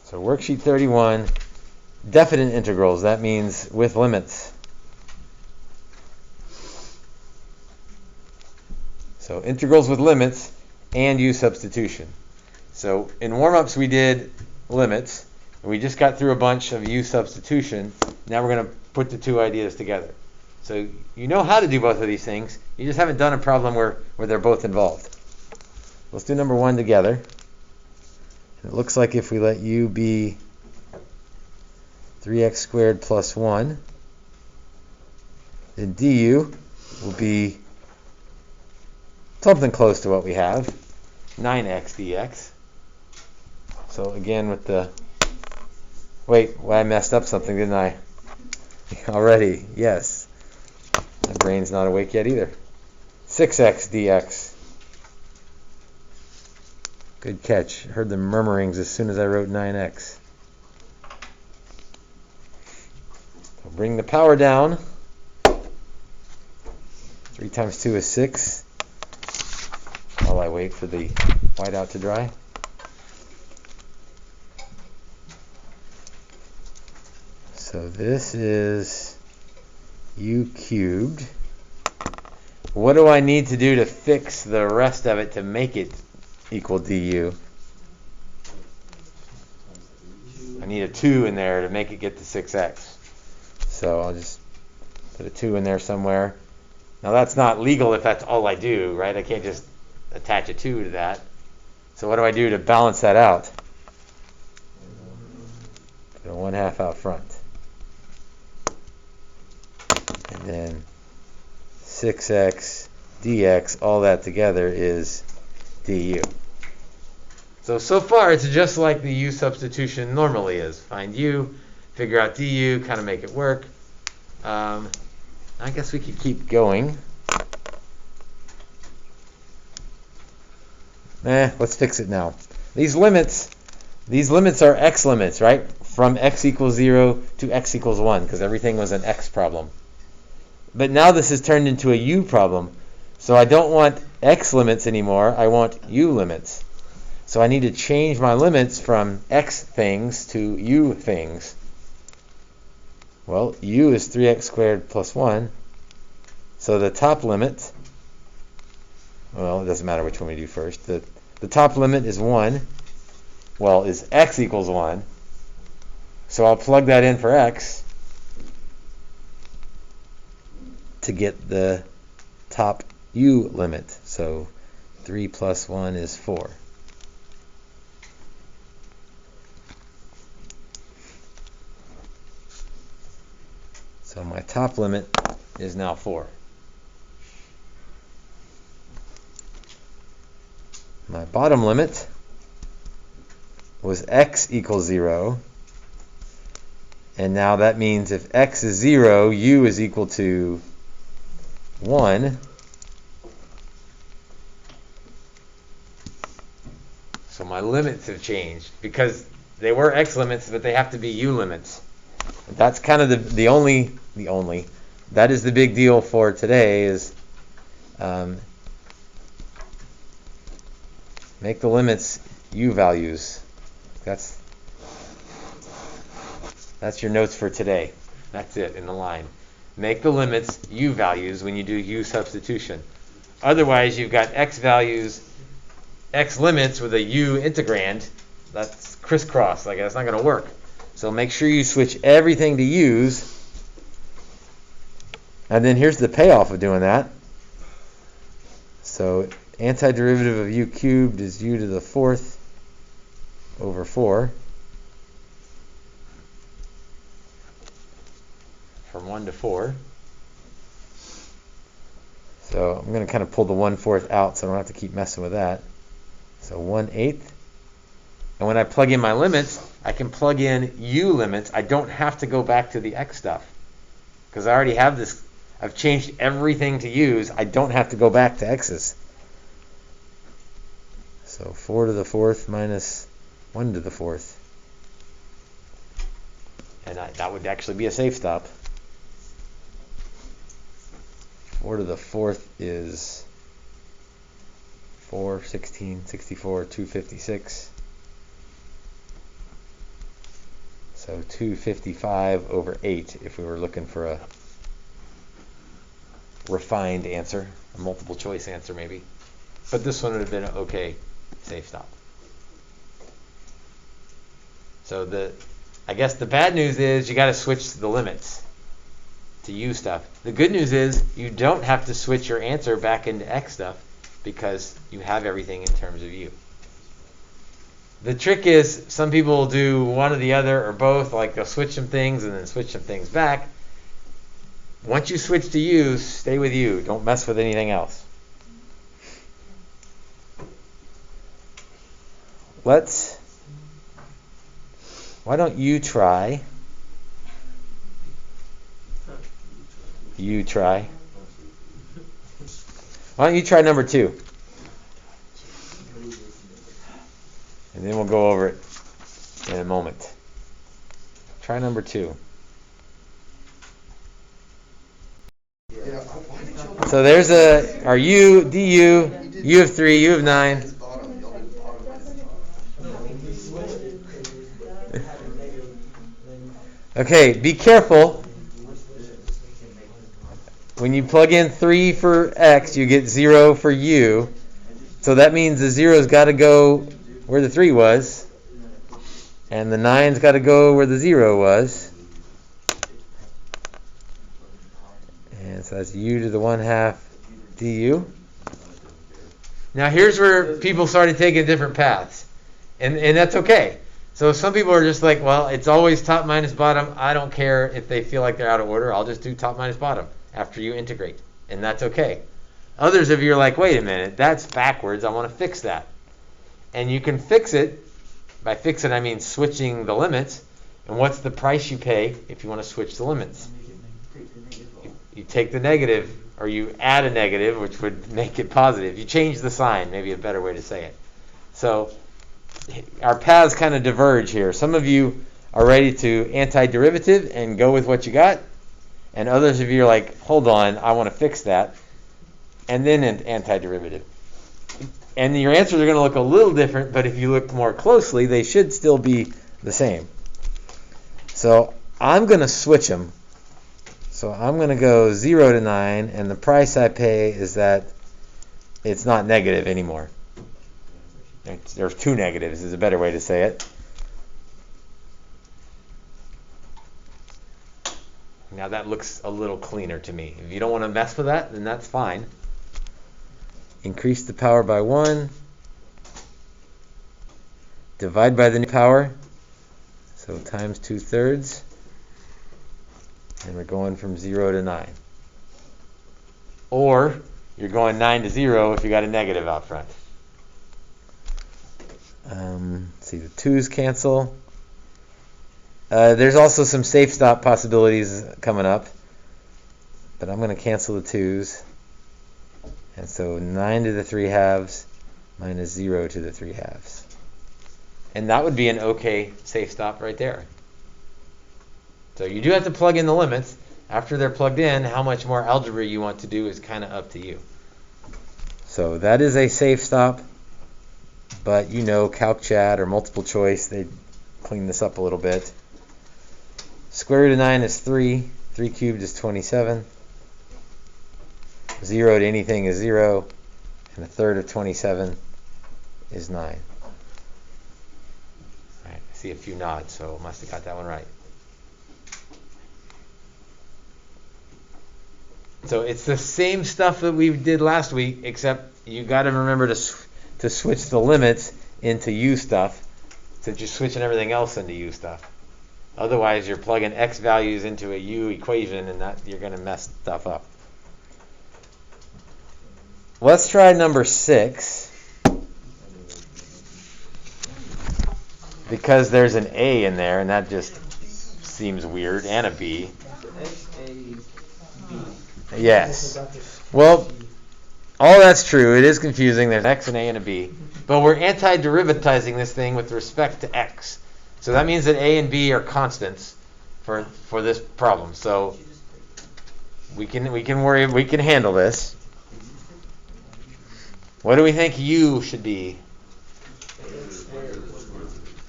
So worksheet 31, definite integrals. That means with limits. So integrals with limits and u substitution. So in warm-ups we did limits, and we just got through a bunch of u substitution. Now we're going to put the two ideas together. So you know how to do both of these things. You just haven't done a problem where they're both involved. Let's do number one together. It looks like if we let u be 3x squared plus 1, then du will be something close to what we have, 9x dx. So again with the, wait, well, I messed up something, didn't I? Already, yes. My brain's not awake yet either. 6x dx. Good catch. Heard the murmurings as soon as I wrote 9x. So bring the power down. 3 times 2 is 6. While I wait for the whiteout to dry. So this is u cubed. What do I need to do to fix the rest of it to make it equal du? I need a 2 in there to make it get to 6x. So I'll just put a 2 in there somewhere. Now that's not legal if that's all I do, right? I can't just attach a 2 to that. So what do I do to balance that out? Put a 1/2 out front. And then 6x dx, all that together is du. So far it's just like the u substitution normally is. Find u, figure out du, kind of make it work. I guess we could keep going. Let's fix it now. These limits are x limits, right? From x equals 0 to x equals 1, because everything was an x problem. But now this has turned into a u problem. So I don't want x limits anymore, I want u limits. So I need to change my limits from x things to u things. Well, u is 3x squared plus 1. So the top limit, well, it doesn't matter which one we do first. The top limit is 1. Well, is x equals 1. So I'll plug that in for x to get the top u limit. So 3 plus 1 is 4. So my top limit is now 4. My bottom limit was x equals 0. And now that means if x is 0, u is equal to 1. So my limits have changed because they were x limits, but they have to be u limits. That's kind of the only, that is the big deal for today is make the limits u values. That's your notes for today. That's it in the line. Make the limits u values when you do u substitution. Otherwise, you've got x values, x limits with a u integrand. That's crisscross. Like that's not going to work. So make sure you switch everything to u's. And then here's the payoff of doing that. So antiderivative of u cubed is u to the 4th over 4. From 1 to 4. So I'm going to kind of pull the 1/4 out so I don't have to keep messing with that. So 1/8. And when I plug in my limits, I can plug in u limits. I don't have to go back to the x stuff because I already have this. I've changed everything to u's. I don't have to go back to x's. So 4 to the 4th minus 1 to the 4th. And that would actually be a safe stop. 4 to the 4th is 4, 16, 64, 256. So 255 over 8 if we were looking for a refined answer, a multiple choice answer maybe. But this one would have been an okay safe stop. So I guess the bad news is you got to switch the limits to U stuff. The good news is you don't have to switch your answer back into X stuff because you have everything in terms of U. The trick is some people will do one or the other or both, like they'll switch some things and then switch some things back. Once you switch to U, stay with U. Don't mess with anything else. Why don't you try? Why don't you try number 2? And then we'll go over it in a moment. Try number 2. So there's our U, du, U of 3, U of 9. Okay, be careful. When you plug in 3 for X, you get 0 for U. So that means the 0's got to go where the 3 was. And the 9's got to go where the 0 was. And so that's U to the 1/2 du. Now here's where people started taking different paths. And that's okay. So some people are just like, well, it's always top minus bottom. I don't care if they feel like they're out of order. I'll just do top minus bottom after you integrate. And that's okay. Others of you are like, wait a minute, that's backwards. I want to fix that. And you can fix it. By fix it, I mean switching the limits. And what's the price you pay if you want to switch the limits? You take the negative, or you add a negative, which would make it positive. You change the sign, maybe a better way to say it. So our paths kind of diverge here. Some of you are ready to antiderivative and go with what you got. And others of you are like, hold on, I want to fix that. And then an antiderivative. And your answers are going to look a little different, but if you look more closely, they should still be the same. So I'm going to switch them. So I'm going to go 0 to 9, and the price I pay is that it's not negative anymore. There's 2 negatives is a better way to say it. Now that looks a little cleaner to me. If you don't want to mess with that, then that's fine. Increase the power by 1. Divide by the new power. So times 2/3. And we're going from 0 to 9. Or you're going 9 to 0 if you got a negative out front. See, the 2's cancel. There's also some safe stop possibilities coming up. But I'm going to cancel the 2's. And so 9 to the 3/2 minus 0 to the 3/2. And that would be an okay safe stop right there. So you do have to plug in the limits. After they're plugged in, how much more algebra you want to do is kind of up to you. So that is a safe stop. But you know, CalcChat or multiple choice, they clean this up a little bit. Square root of 9 is 3. 3 cubed is 27. 0 to anything is 0. And 1/3 of 27 is 9. All right, I see a few nods, so I must have got that one right. So it's the same stuff that we did last week, except you got to remember to switch the limits into U stuff, since you're switching everything else into U stuff. Otherwise, you're plugging X values into a U equation, and that you're going to mess stuff up. Let's try number 6. Because there's an A in there, and that just seems weird, and a B. Yes. Well, all that's true. It is confusing. There's X, an A, and a B. But we're antiderivatizing this thing with respect to X. So that means that A and B are constants for this problem. So we can handle this. What do we think U should be?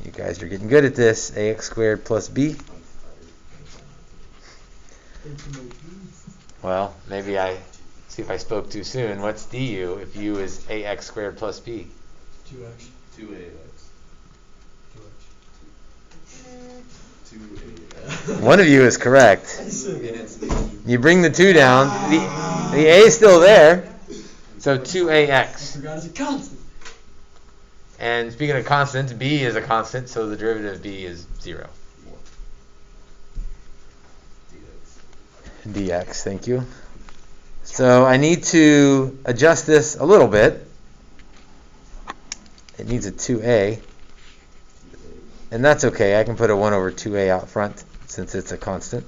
You guys are getting good at this. Ax squared plus b. Well, maybe I see if I spoke too soon. What's du if u is ax squared plus b? 2x. 2ax. 2x. One of you is correct. You bring the 2 down. The a is still there. So 2ax. I forgot it's a constant. And speaking of constants, b is a constant, so the derivative of b is 0. Dx, thank you. So I need to adjust this a little bit. It needs a 2a. And that's okay. I can put a 1 over 2a out front since it's a constant.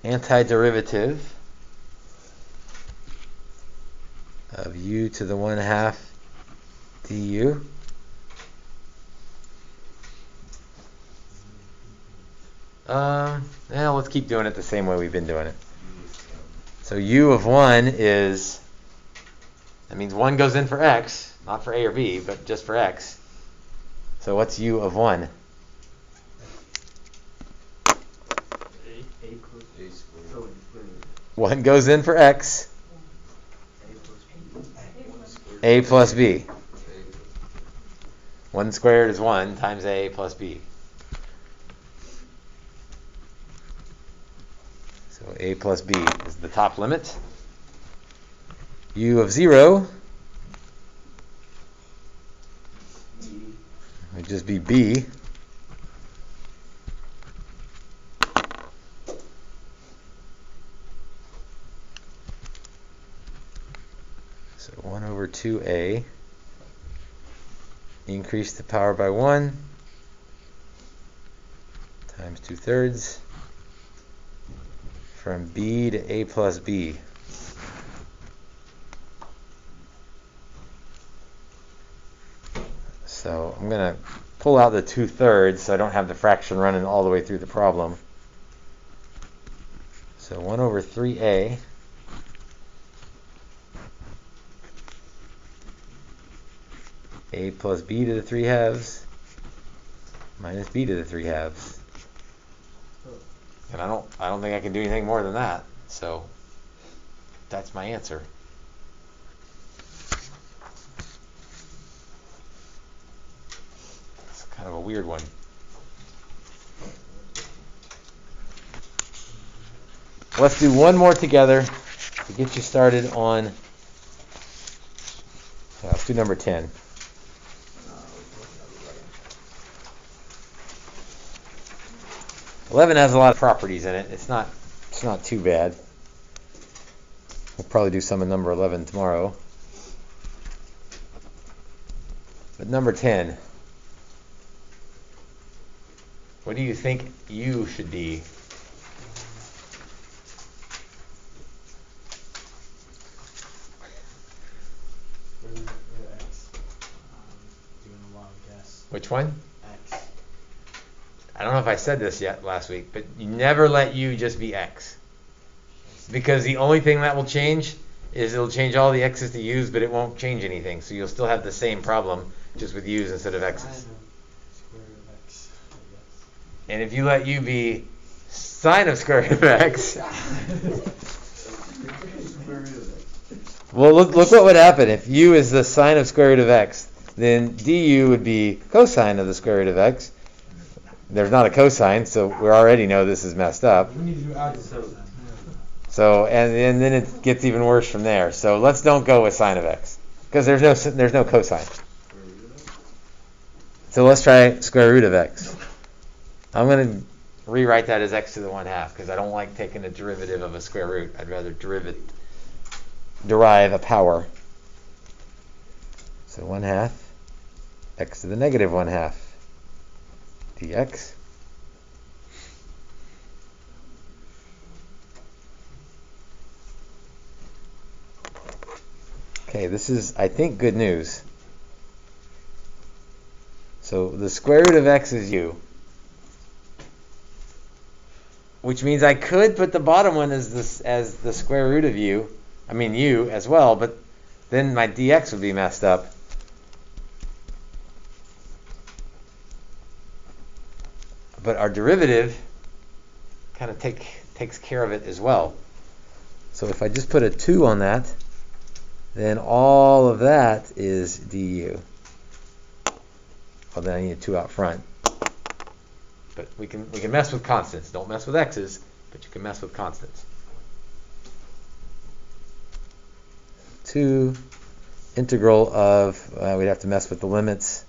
Antiderivative of u to the 1/2 du. Let's keep doing it the same way we've been doing it. So u of 1 is, that means 1 goes in for x, not for a or b, but just for x. So what's u of 1? A plus A squared. 1 goes in for x, a plus b. 1 squared is 1 times a plus b. So a plus b is the top limit. U of 0 would just be b. So 1 over 2a. Increase the power by 1 times 2/3 from b to a plus b. So I'm going to pull out the 2/3 so I don't have the fraction running all the way through the problem. So 1 over 3a a plus b to the 3/2 minus b to the 3/2. And I don't think I can do anything more than that. So that's my answer. It's kind of a weird one. Let's do one more together to get you started on, let's do number 10. Eleven has a lot of properties in it. It's not too bad. We'll probably do some in number 11 tomorrow. But number 10, what do you think u should be? X. Doing a long guess. Which one? X. I don't know if I said this yet last week, but you never let u just be x. Because the only thing that will change is it'll change all the x's to u's, but it won't change anything. So you'll still have the same problem, just with u's instead of x's. Square root of X, I guess. And if you let u be sine of square root of x, well, look what would happen. If u is the sine of square root of x, then du would be cosine of the square root of x. There's not a cosine, so we already know this is messed up. We need to do algebra. So and then it gets even worse from there. So let's don't go with sine of x because there's no cosine. So let's try square root of x. I'm going to rewrite that as x to the 1/2 because I don't like taking a derivative of a square root. I'd rather derive a power. So 1/2 x to the negative 1/2 dx. Okay, this is, I think, good news. So the square root of x is u, which means I could put the bottom one as the square root of u as well, but then my dx would be messed up. but our derivative kind of takes care of it as well. So if I just put a 2 on that, then all of that is du. Well, then I need a 2 out front. But we can mess with constants. Don't mess with x's, but you can mess with constants. 2 integral of, we'd have to mess with the limits,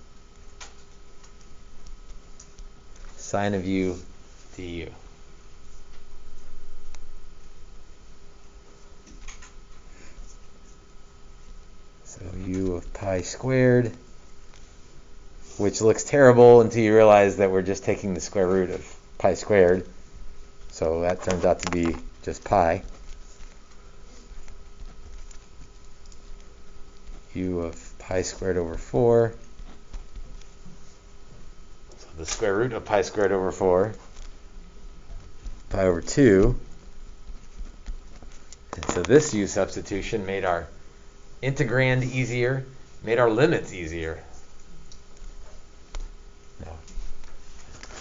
sine of u du. So u of pi squared, which looks terrible until you realize that we're just taking the square root of pi squared. So that turns out to be just pi. U of pi squared over 4. So the square root of pi squared over 4. Pi over 2. And so this u substitution made our integrand easier, made our limits easier. Now,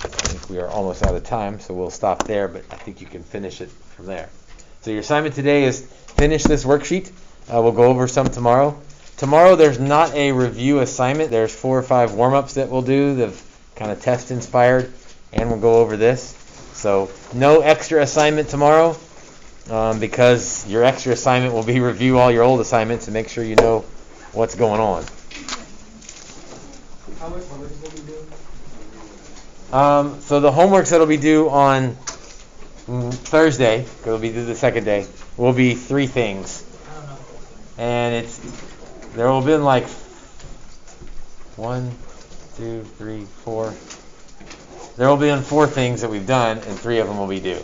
I think we are almost out of time, so we'll stop there, but I think you can finish it from there. So your assignment today is finish this worksheet. We'll go over some tomorrow. Tomorrow there's not a review assignment. There's 4 or 5 warm-ups that we'll do, the kind of test inspired, and we'll go over this. So no extra assignment tomorrow, because your extra assignment will be review all your old assignments and make sure you know what's going on. How much will we do? So the homeworks that'll be due on Thursday, because it'll be due the second day, will be 3 things. I don't know. And there will have been like 1, 2, 3, 4. There will be 4 things that we've done, and 3 of them will be due.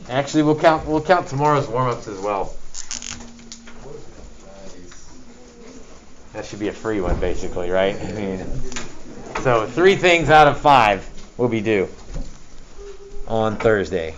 Actually, we'll count tomorrow's warm-ups as well. That should be a free one, basically, right? I mean, so 3 things out of 5 will be due on Thursday.